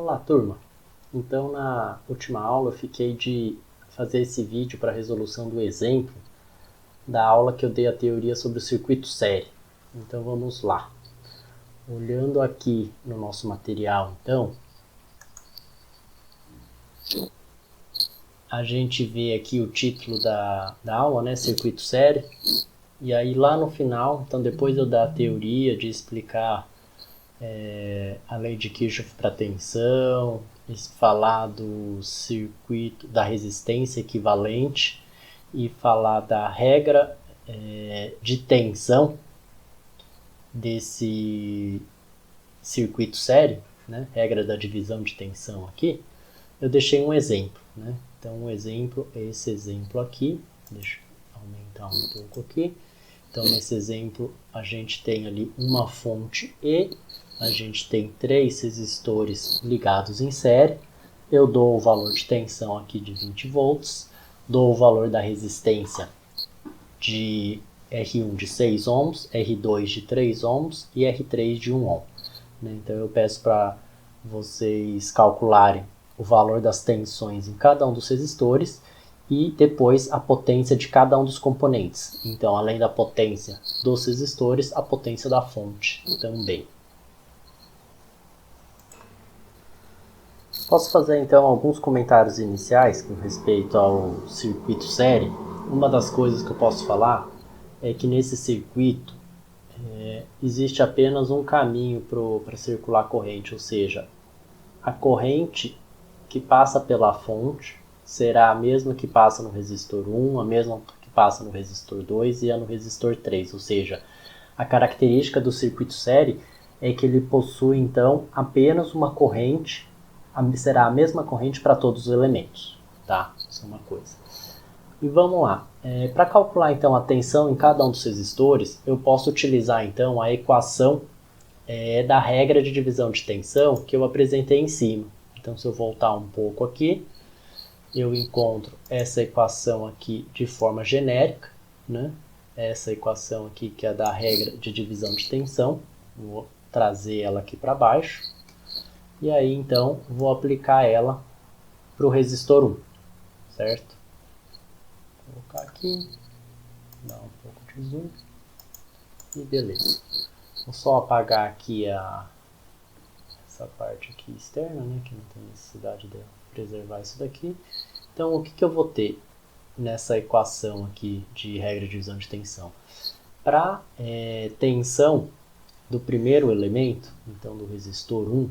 Olá, turma! Então, na última aula eu fiquei de fazer esse vídeo para a resolução do exemplo da aula que eu dei a teoria sobre o circuito série. Então, vamos lá. Olhando aqui no nosso material, então, a gente vê aqui o título da aula, né? Circuito série. E aí lá no final, então depois eu dar a teoria de explicar a lei de Kirchhoff para tensão, falar do circuito da resistência equivalente e falar da regra de tensão desse circuito série, né? Regra da divisão de tensão aqui, eu deixei um exemplo, né? Então um exemplo é esse exemplo aqui, deixa eu aumentar um pouco aqui. Então nesse exemplo a gente tem ali uma fonte E, a gente tem 3 resistores ligados em série, eu dou o valor de tensão aqui de 20 volts, dou o valor da resistência de R1 de 6 ohms, R2 de 3 ohms e R3 de 1 ohm. Então eu peço para vocês calcularem o valor das tensões em cada um dos resistores e depois a potência de cada um dos componentes. Então, além da potência dos resistores, a potência da fonte também. Posso fazer então alguns comentários iniciais com respeito ao circuito série. Uma das coisas que eu posso falar é que nesse circuito existe apenas um caminho para circular a corrente, ou seja, a corrente que passa pela fonte será a mesma que passa no resistor 1, a mesma que passa no resistor 2 e a no resistor 3, ou seja, a característica do circuito série é que ele possui então apenas uma corrente, será a mesma corrente para todos os elementos, tá? Isso é uma coisa. E vamos lá, para calcular então a tensão em cada um dos resistores, eu posso utilizar então a equação da regra de divisão de tensão que eu apresentei em cima. Então se eu voltar um pouco aqui, eu encontro essa equação aqui de forma genérica, né? Essa equação aqui que é da regra de divisão de tensão, vou trazer ela aqui para baixo, e aí então vou aplicar ela para o resistor 1, certo? Vou colocar aqui, dar um pouco de zoom, e beleza. Vou só apagar aqui essa parte aqui externa, né, que não tem necessidade de preservar isso daqui. Então o que eu vou ter nessa equação aqui de regra de divisão de tensão? Para tensão do primeiro elemento, então do resistor 1,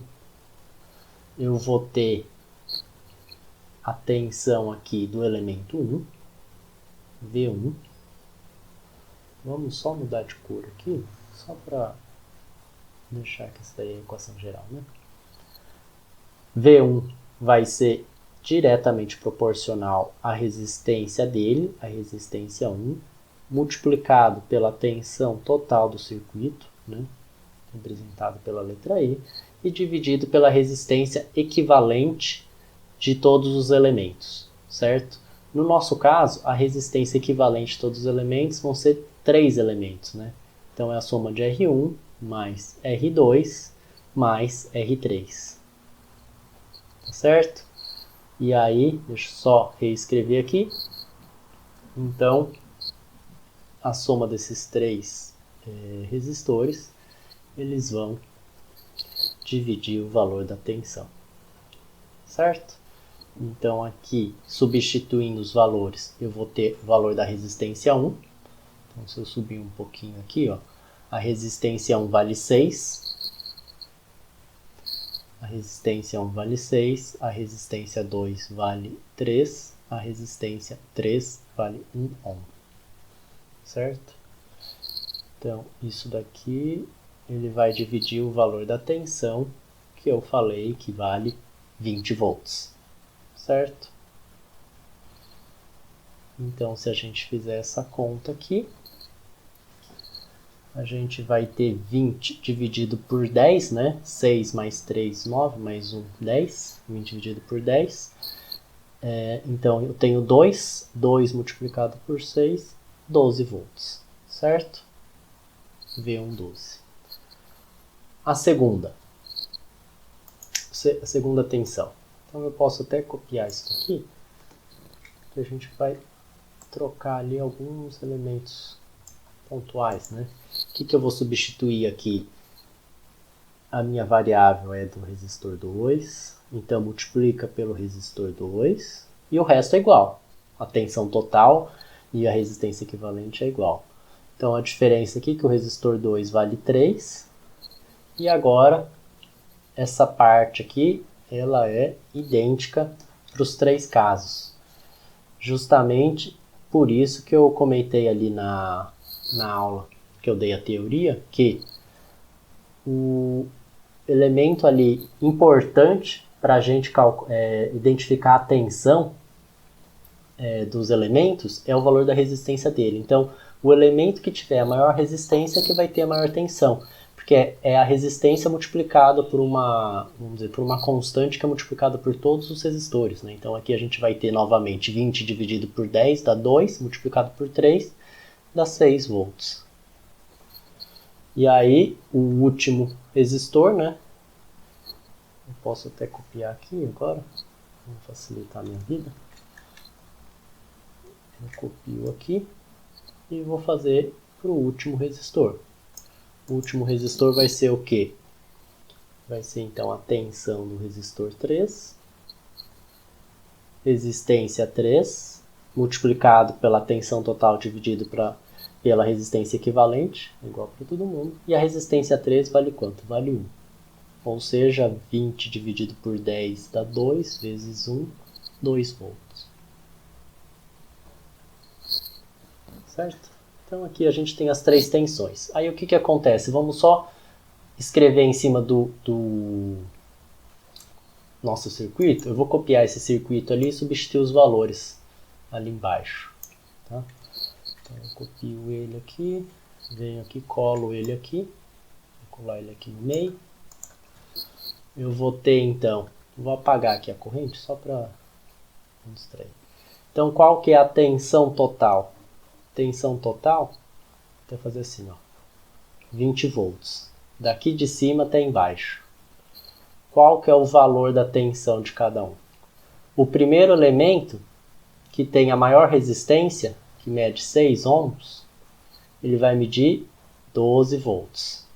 eu vou ter a tensão aqui do elemento 1, V1. Vamos só mudar de cor aqui, só para deixar que essa daí é a equação geral, né? V1 vai ser diretamente proporcional à resistência dele, a resistência 1, multiplicado pela tensão total do circuito, né, representado pela letra E, e dividido pela resistência equivalente de todos os elementos, certo? No nosso caso, a resistência equivalente de todos os elementos vão ser 3 elementos, né? Então é a soma de R1 mais R2 mais R3. Tá certo? E aí, deixa eu só reescrever aqui. Então, a soma desses 3 resistores, eles vão dividir o valor da tensão. Certo? Então, aqui, substituindo os valores, eu vou ter o valor da resistência 1. Então, se eu subir um pouquinho aqui, ó, a resistência 1 vale 6. A resistência 1 vale 6, a resistência 2 vale 3, a resistência 3 vale 1 ohm. Certo? Então, isso daqui ele vai dividir o valor da tensão que eu falei que vale 20 volts. Certo? Então, se a gente fizer essa conta aqui, a gente vai ter 20 dividido por 10, né? 6 mais 3, 9, mais 1, 10. 20 dividido por 10. Então, eu tenho 2 multiplicado por 6, 12 volts, certo? V1, 12. A segunda. a segunda tensão. Então eu posso até copiar isso aqui, que a gente vai trocar ali alguns elementos pontuais, né? O que eu vou substituir aqui? A minha variável é do resistor 2, então multiplica pelo resistor 2, e o resto é igual. A tensão total e a resistência equivalente é igual. Então a diferença aqui é que o resistor 2 vale 3, e agora essa parte aqui ela é idêntica para os três casos. Justamente por isso que eu comentei ali na aula que eu dei a teoria, que o elemento ali importante para a gente identificar a tensão dos elementos é o valor da resistência dele. Então, o elemento que tiver a maior resistência é que vai ter a maior tensão, porque é a resistência multiplicada por vamos dizer, por uma constante que é multiplicada por todos os resistores, né? Então, aqui a gente vai ter novamente 20 dividido por 10 dá 2, multiplicado por 3 dá 6 volts. E aí, o último resistor, né? Eu posso até copiar aqui agora, para facilitar a minha vida. Eu copio aqui e vou fazer para o último resistor. O último resistor vai ser o quê? Vai ser então a tensão do resistor 3, resistência 3, multiplicado pela tensão total dividido pela resistência equivalente, igual para todo mundo. E a resistência 3 vale quanto? Vale 1. Ou seja, 20 dividido por 10 dá 2, vezes 1, 2 volts. Certo? Então aqui a gente tem as três tensões. Aí o que acontece? Vamos só escrever em cima do nosso circuito. Eu vou copiar esse circuito ali e substituir os valores ali embaixo. Tá? Então eu copio ele aqui, venho aqui, colo ele aqui, vou colar ele aqui no meio. Eu vou ter então, vou apagar aqui a corrente só para não distrair. Então qual que é a tensão total? Tensão total, vou fazer assim, ó, 20 volts. Daqui de cima até embaixo. Qual que é o valor da tensão de cada um? O primeiro elemento, que tem a maior resistência, que mede 6 ohms, ele vai medir 12 volts.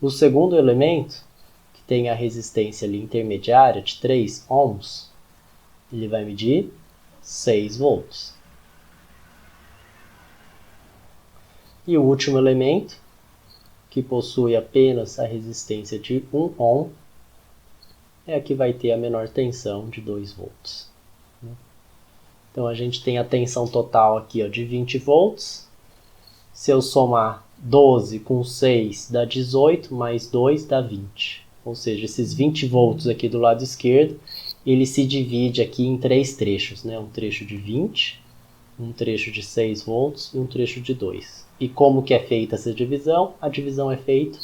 O segundo elemento, que tem a resistência ali intermediária de 3 ohms, ele vai medir 6 volts. E o último elemento, que possui apenas a resistência de 1 ohm, é a que vai ter a menor tensão de 2 volts. Então a gente tem a tensão total aqui, ó, de 20 volts. Se eu somar 12 com 6 dá 18, mais 2 dá 20. Ou seja, esses 20 volts aqui do lado esquerdo, ele se divide aqui em três trechos, né? Um trecho de 20, um trecho de 6 volts e um trecho de 2. E como que é feita essa divisão? A divisão é feita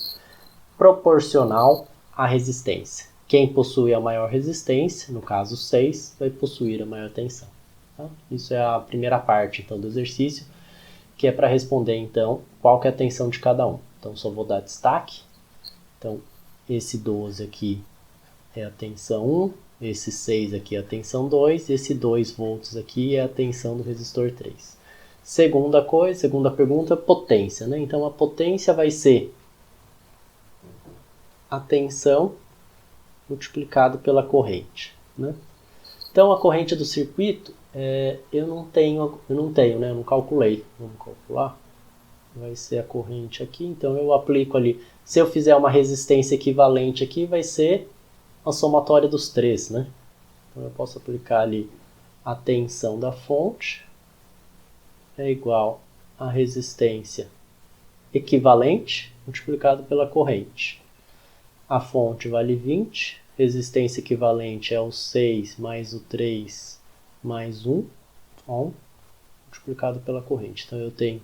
proporcional à resistência. Quem possui a maior resistência, no caso 6, vai possuir a maior tensão. Tá? Isso é a primeira parte então, do exercício, que é para responder então qual que é a tensão de cada um. Então só vou dar destaque. Então esse 12 aqui é a tensão 1, esse 6 aqui é a tensão 2, esse 2 volts aqui é a tensão do resistor 3. Segunda pergunta, potência, né? Então a potência vai ser a tensão multiplicado pela corrente, né? Então a corrente do circuito, eu não tenho, né? Eu não calculei. Vamos calcular. Vai ser a corrente aqui, então eu aplico ali. Se eu fizer uma resistência equivalente aqui, vai ser a somatória dos três, né? Então eu posso aplicar ali a tensão da fonte é igual à resistência equivalente multiplicado pela corrente. A fonte vale 20, resistência equivalente é o 6 mais o 3 mais 1 ohm, multiplicado pela corrente. Então eu tenho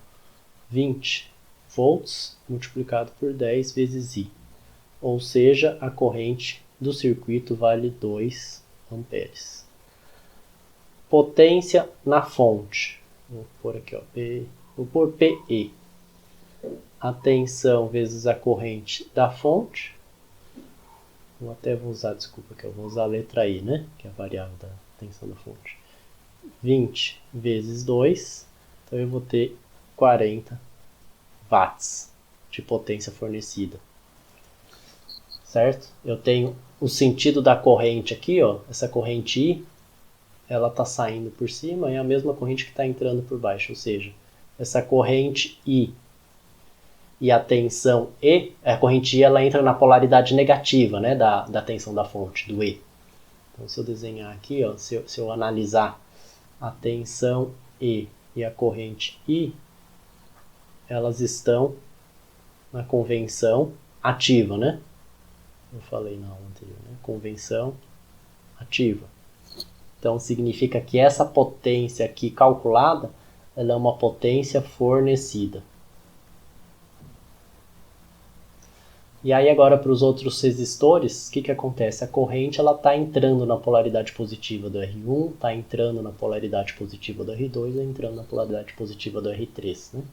20 volts multiplicado por 10 vezes I. Ou seja, a corrente do circuito vale 2 amperes. Potência na fonte. Vou pôr aqui, ó, vou pôr PE. A tensão vezes a corrente da fonte Eu até vou usar, desculpa, que eu vou usar a letra I, né? Que é a variável da tensão da fonte. 20 vezes 2, então eu vou ter 40 watts de potência fornecida. Certo? Eu tenho o sentido da corrente aqui, ó, essa corrente I, ela está saindo por cima e é a mesma corrente que está entrando por baixo, ou seja, essa corrente I e a tensão E, a corrente I ela entra na polaridade negativa, né, da tensão da fonte, do E. Então, se eu desenhar aqui, ó, se eu analisar a tensão E e a corrente I, elas estão na convenção ativa, né? Eu falei na aula anterior, né? Convenção ativa. Então, significa que essa potência aqui calculada, ela é uma potência fornecida. E aí agora para os outros resistores, o que acontece? A corrente está entrando na polaridade positiva do R1, está entrando na polaridade positiva do R2 e entrando na polaridade positiva do R3. Né?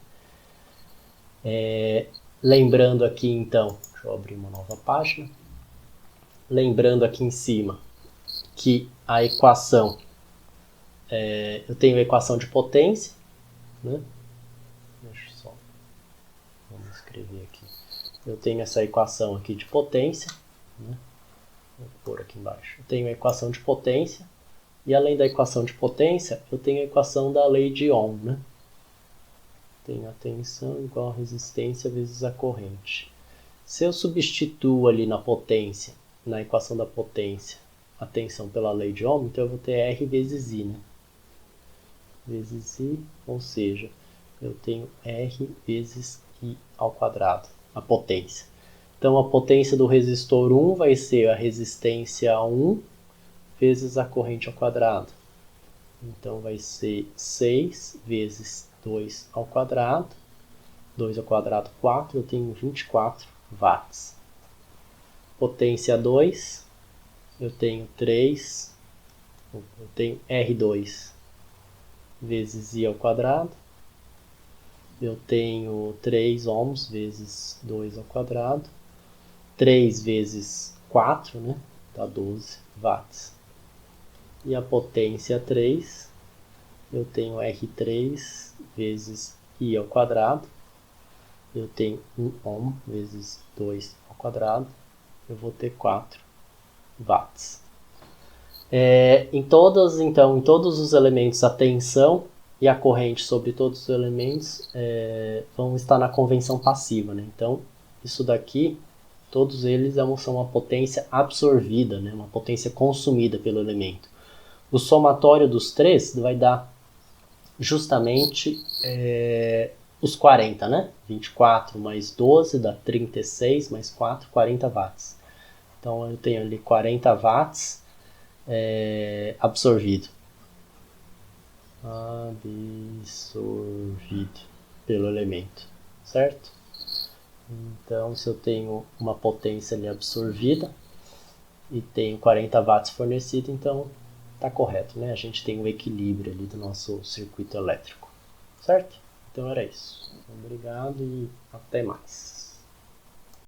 Lembrando aqui então, deixa eu abrir uma nova página. Lembrando aqui em cima que a equação, eu tenho a equação de potência, né? Deixa eu só, vamos escrever aqui. Eu tenho essa equação aqui de potência, né? Vou pôr aqui embaixo. Eu tenho a equação de potência, e além da equação de potência, eu tenho a equação da lei de Ohm, né? Tenho a tensão igual a resistência vezes a corrente. Se eu substituo ali na potência, na equação da potência, a tensão pela lei de Ohm, então eu vou ter R vezes I, né? Vezes I, ou seja, eu tenho R vezes I ao quadrado, a potência. Então a potência do resistor 1 vai ser a resistência 1 vezes a corrente ao quadrado. Então vai ser 6 vezes 2 ao quadrado. 2 ao quadrado, 4, eu tenho 24 watts. Potência 2, eu tenho 3, eu tenho R2 vezes I ao quadrado. Eu tenho 3 ohms vezes 2 ao quadrado. 3 vezes 4, né? Dá 12 watts. E a potência 3, eu tenho R3 vezes I ao quadrado. Eu tenho 1 ohm vezes 2 ao quadrado. Eu vou ter 4 watts. Em todos os elementos, a tensão e a corrente sobre todos os elementos vão estar na convenção passiva, né? Então, isso daqui, todos eles são uma potência absorvida, né? Uma potência consumida pelo elemento. O somatório dos três vai dar justamente os 40, né? 24 mais 12 dá 36, mais 4, 40 watts. Então eu tenho ali 40 watts absorvido pelo elemento, certo? Então se eu tenho uma potência ali absorvida e tenho 40 watts fornecido, então está correto, né? A gente tem um equilíbrio ali do nosso circuito elétrico, certo? Então era isso. Obrigado e até mais.